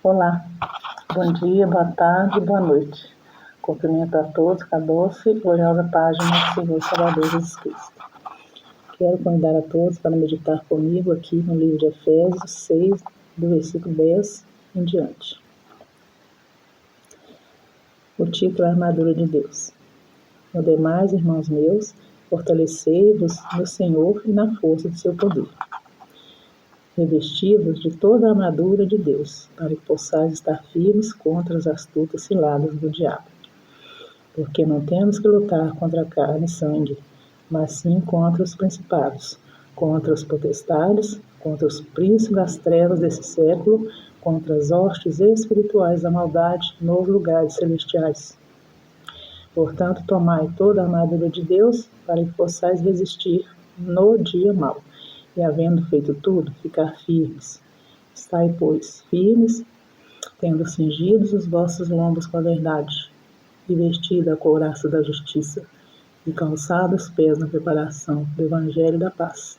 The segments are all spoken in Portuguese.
Olá, bom dia, boa tarde, boa noite. Cumprimento a todos com a doce e gloriosa página do Senhor Salvador Jesus Cristo. Quero convidar a todos para meditar comigo aqui no livro de Efésios 6, do versículo 10 em diante. O título é a Armadura de Deus. No demais, irmãos meus, fortalecei-vos no Senhor e na força do seu poder. Revesti-vos de toda a armadura de Deus, para que possais estar firmes contra as astutas ciladas do diabo. Porque não temos que lutar contra a carne e sangue, mas sim contra os principados, contra os potestades, contra os príncipes das trevas desse século, contra as hostes espirituais da maldade nos lugares celestiais. Portanto, tomai toda a armadura de Deus, para que possais resistir no dia mau. E havendo feito tudo, ficar firmes. Estai, pois, firmes, tendo cingidos os vossos lombos com a verdade, e vestida a couraça da justiça, e calçados os pés na preparação do evangelho da paz.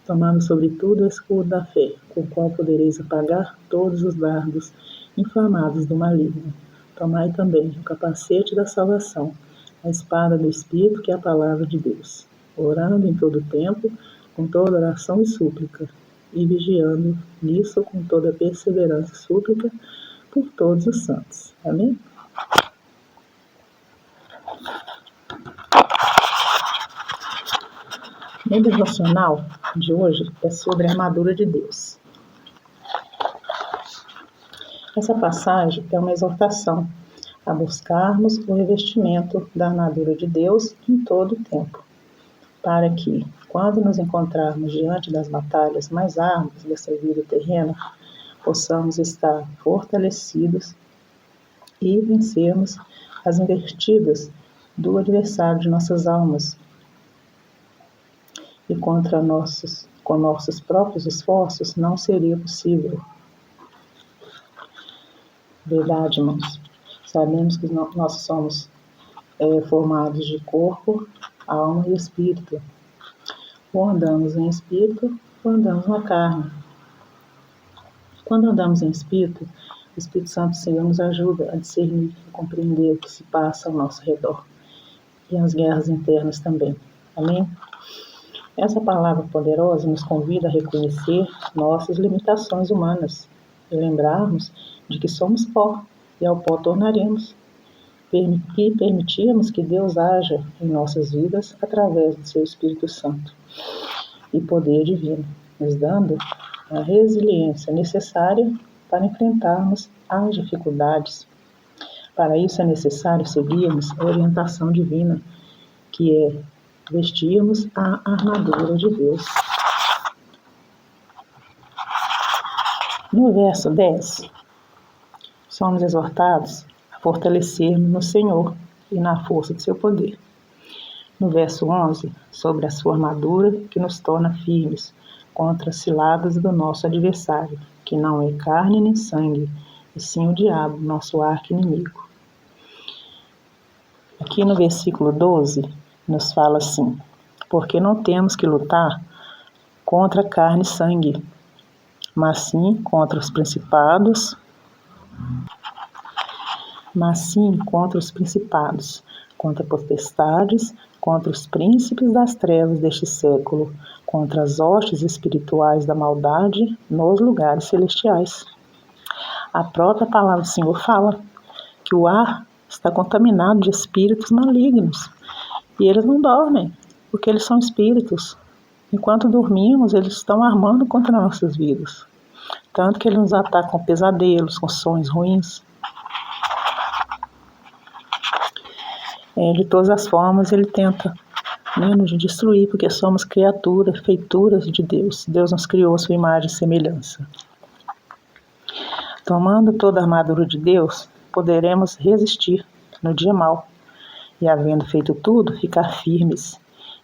Tomando sobretudo o escudo da fé, com o qual podereis apagar todos os dardos inflamados do maligno. Tomai também o capacete da salvação, a espada do Espírito, que é a palavra de Deus, orando em todo o tempo, com toda oração e súplica, e vigiando nisso com toda perseverança e súplica por todos os santos. Amém? O devocional de hoje é sobre a armadura de Deus. Essa passagem é uma exortação a buscarmos o revestimento da armadura de Deus em todo o tempo, para que, quando nos encontrarmos diante das batalhas mais árduas dessa vida terrena, possamos estar fortalecidos e vencermos as investidas do adversário de nossas almas. E com nossos próprios esforços não seria possível. Verdade, irmãos. Sabemos que nós somos formados de corpo, alma e espírito. Ou andamos em espírito, ou andamos na carne. Quando andamos em espírito, o Espírito Santo do Senhor nos ajuda a discernir e compreender o que se passa ao nosso redor. E as guerras internas também. Amém? Essa palavra poderosa nos convida a reconhecer nossas limitações humanas e lembrarmos de que somos pó e ao pó tornaremos. E permitirmos que Deus haja em nossas vidas através do seu Espírito Santo e poder divino, nos dando a resiliência necessária para enfrentarmos as dificuldades. Para isso é necessário seguirmos a orientação divina, que é vestirmos a armadura de Deus. No verso 10, somos exortados a fortalecermos no Senhor e na força de seu poder. No verso 11, sobre a sua armadura que nos torna firmes contra as ciladas do nosso adversário, que não é carne nem sangue, e sim o diabo, nosso arqui-inimigo. Aqui no versículo 12, nos fala assim: porque não temos que lutar contra carne e sangue, mas sim contra os principados, contra potestades, contra os príncipes das trevas deste século, contra as hostes espirituais da maldade nos lugares celestiais. A própria palavra do Senhor fala que o ar está contaminado de espíritos malignos, e eles não dormem, porque eles são espíritos. Enquanto dormimos, eles estão armando contra nossas vidas. Tanto que eles nos atacam com pesadelos, com sonhos ruins. De todas as formas, ele tenta nos destruir, porque somos criaturas, feituras de Deus. Deus nos criou a sua imagem e semelhança. Tomando toda a armadura de Deus, poderemos resistir no dia mau. E havendo feito tudo, ficar firmes.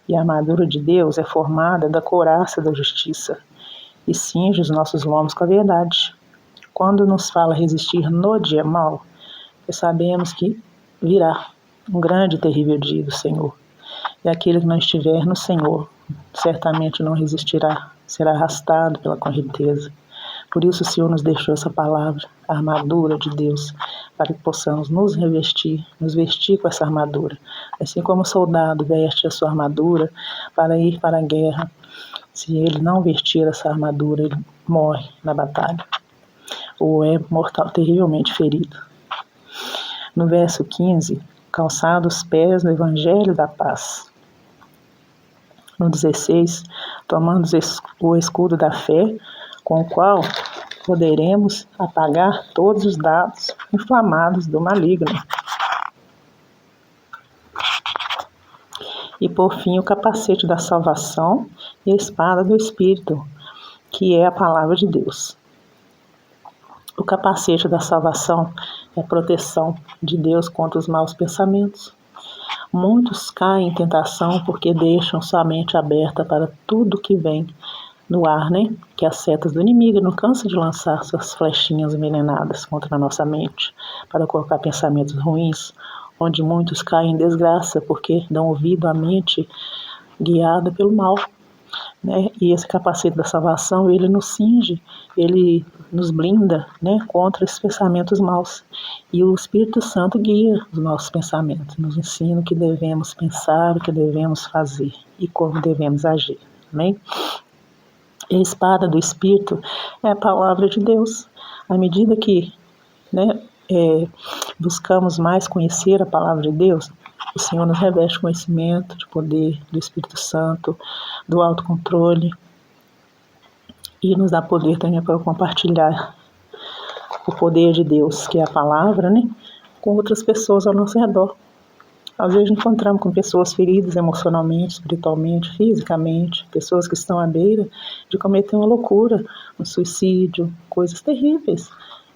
E a armadura de Deus é formada da couraça da justiça, e cinge os nossos lombos com a verdade. Quando nos fala resistir no dia mau, sabemos que virá um grande e terrível dia do Senhor. E aquele que não estiver no Senhor, certamente não resistirá, será arrastado pela correnteza. Por isso o Senhor nos deixou essa palavra, a armadura de Deus, para que possamos nos revestir, nos vestir com essa armadura. Assim como o soldado veste a sua armadura para ir para a guerra, se ele não vestir essa armadura, ele morre na batalha, ou é mortal, terrivelmente ferido. No verso 15, calçados os pés no Evangelho da paz. No 16, tomando o escudo da fé, com o qual poderemos apagar todos os dardos inflamados do maligno. E por fim o capacete da salvação e a espada do Espírito, que é a palavra de Deus. O capacete da salvação é a proteção de Deus contra os maus pensamentos. Muitos caem em tentação porque deixam sua mente aberta para tudo que vem no ar, que as setas do inimigo não cansam de lançar suas flechinhas envenenadas contra a nossa mente, para colocar pensamentos ruins, onde muitos caem em desgraça porque dão ouvido à mente guiada pelo mal. E esse capacete da salvação, ele nos cinge, ele nos blinda contra esses pensamentos maus. E o Espírito Santo guia os nossos pensamentos, nos ensina o que devemos pensar, o que devemos fazer e como devemos agir. Amém? E a espada do Espírito é a palavra de Deus. À medida que buscamos mais conhecer a palavra de Deus, o Senhor nos reveste conhecimento, de poder do Espírito Santo, do autocontrole, e nos dá poder também para compartilhar o poder de Deus, que é a palavra, com outras pessoas ao nosso redor. Às vezes encontramos com pessoas feridas emocionalmente, espiritualmente, fisicamente, pessoas que estão à beira de cometer uma loucura, um suicídio, coisas terríveis.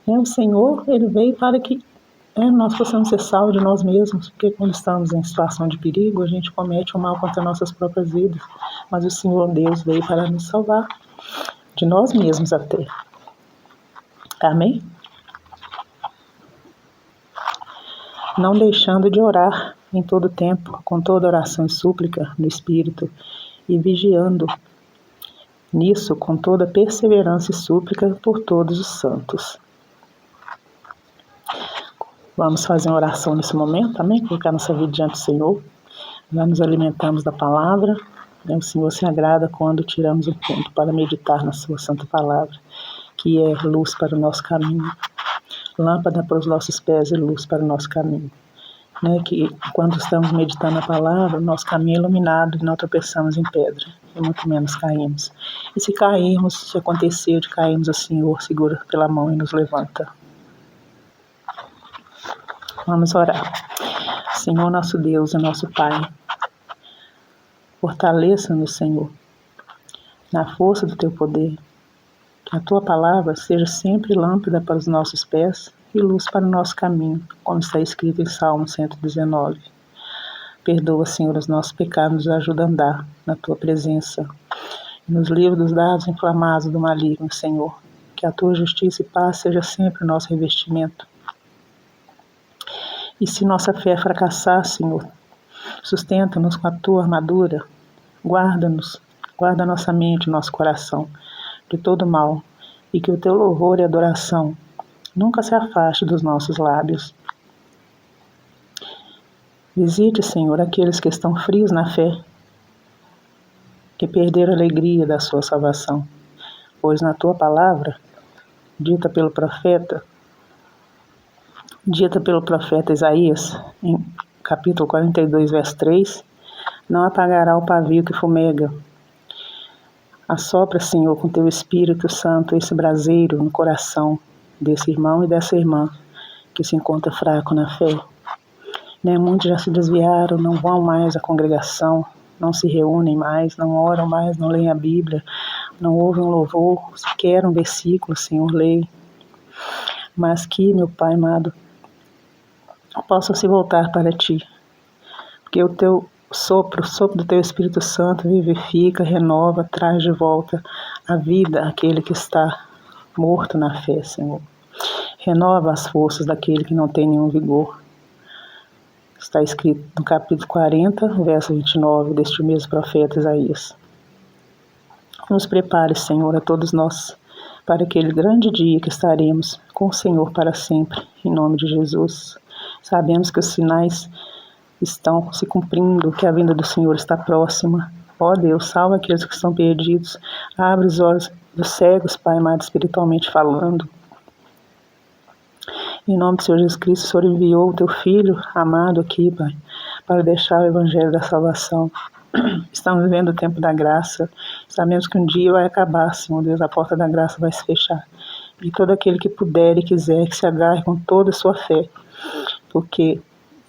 O Senhor, Ele veio para que nós possamos ser salvos de nós mesmos, porque quando estamos em situação de perigo, a gente comete o mal contra nossas próprias vidas. Mas o Senhor Deus veio para nos salvar, de nós mesmos até. Amém? Não deixando de orar em todo tempo, com toda oração e súplica no Espírito, e vigiando nisso com toda perseverança e súplica por todos os santos. Vamos fazer uma oração nesse momento, amém? Colocar nossa vida diante do Senhor. Nós nos alimentamos da palavra. O Senhor se agrada quando tiramos um tempo para meditar na sua santa palavra, que é luz para o nosso caminho, lâmpada para os nossos pés e luz para o nosso caminho. Que quando estamos meditando a palavra, o nosso caminho é iluminado e não tropeçamos em pedra, e muito menos caímos. E se cairmos, se acontecer de cairmos, o Senhor segura pela mão e nos levanta. Vamos orar. Senhor nosso Deus e nosso Pai, fortaleça-nos, Senhor, na força do Teu poder. Que a Tua palavra seja sempre lâmpada para os nossos pés e luz para o nosso caminho, como está escrito em Salmo 119. Perdoa, Senhor, os nossos pecados, nos ajuda a andar na Tua presença. Nos livra dos dardos inflamados do maligno, Senhor. Que a Tua justiça e paz seja sempre o nosso revestimento. E se nossa fé fracassar, Senhor, sustenta-nos com a Tua armadura, guarda-nos, guarda nossa mente, nosso coração de todo mal, e que o Teu louvor e adoração nunca se afaste dos nossos lábios. Visite, Senhor, aqueles que estão frios na fé, que perderam a alegria da sua salvação, pois na Tua palavra, dita pelo profeta Isaías, em capítulo 42, verso 3, não apagará o pavio que fumega. Assopra, Senhor, com Teu Espírito Santo esse braseiro no coração desse irmão e dessa irmã que se encontra fraco na fé. Muitos já se desviaram, não vão mais à congregação, não se reúnem mais, não oram mais, não leem a Bíblia, não ouvem um louvor, sequer um versículo, Senhor, leem. Mas que, meu Pai amado, possam se voltar para Ti, porque o Teu o sopro do Teu Espírito Santo vivifica, renova, traz de volta a vida àquele que está morto na fé, Senhor. Renova as forças daquele que não tem nenhum vigor. Está escrito no capítulo 40, verso 29 deste mesmo profeta Isaías. Nos prepare, Senhor, a todos nós, para aquele grande dia que estaremos com o Senhor para sempre, em nome de Jesus. Sabemos que os sinais estão se cumprindo, que a vinda do Senhor está próxima. Ó Deus, salva aqueles que estão perdidos, abre os olhos dos cegos, Pai amado, espiritualmente falando. Em nome do Senhor Jesus Cristo, o Senhor enviou o Teu Filho amado aqui, Pai, para deixar o Evangelho da salvação. Estamos vivendo o tempo da graça. Sabemos que um dia vai acabar, Senhor Deus, a porta da graça vai se fechar. E todo aquele que puder e quiser, que se agarre com toda a sua fé, porque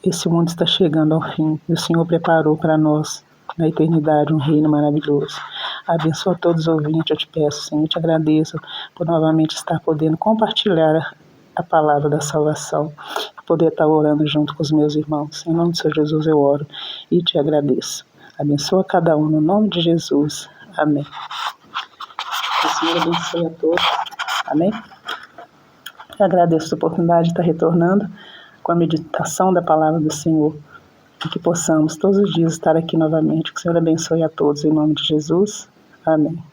esse mundo está chegando ao fim e o Senhor preparou para nós, na eternidade, um reino maravilhoso. Abençoa todos os ouvintes, eu te peço, Senhor, eu te agradeço por novamente estar podendo compartilhar a palavra da salvação, poder estar orando junto com os meus irmãos. Em nome do Senhor Jesus eu oro e te agradeço. Abençoa cada um no nome de Jesus. Amém. Que o Senhor abençoe a todos. Amém. Eu agradeço a oportunidade de estar retornando com a meditação da palavra do Senhor e que possamos todos os dias estar aqui novamente. Que o Senhor abençoe a todos em nome de Jesus. Amém.